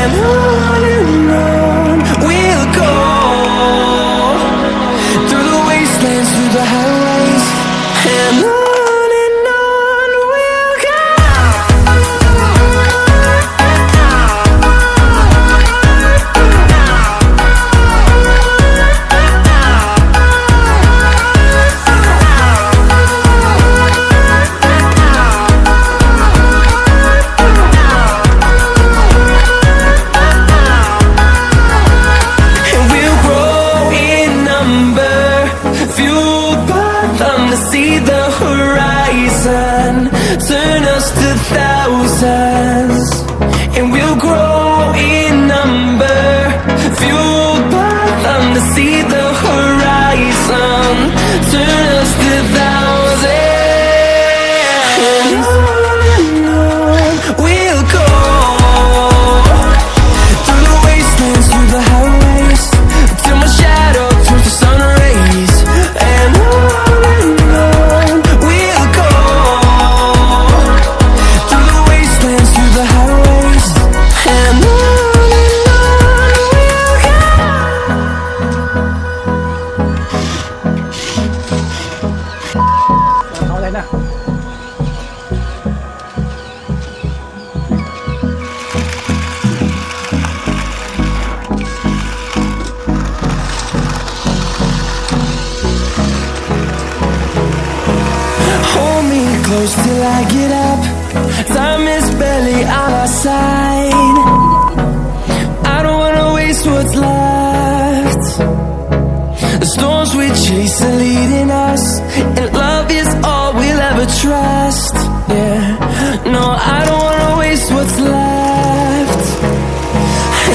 and on we'll go, through the wastelands, through the highways, and on we'll go. See the horizon, turn us to thousands, and we'll grow in number, fueled by them to see the horizon, turn us to thousands, and on we'll go, through the wastelands, through the highways, till my shadow turns to sun rays, and on close till I get up. Time is barely on our side. I don't wanna waste what's left. The storms we chase are leading us, and love is all we'll ever trust. Yeah, no, I don't wanna waste what's left.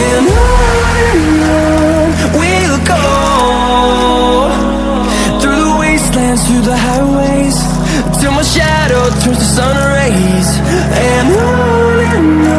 And on we'll go, through the wastelands, through the highways, till my shadow turns to sun rays, and on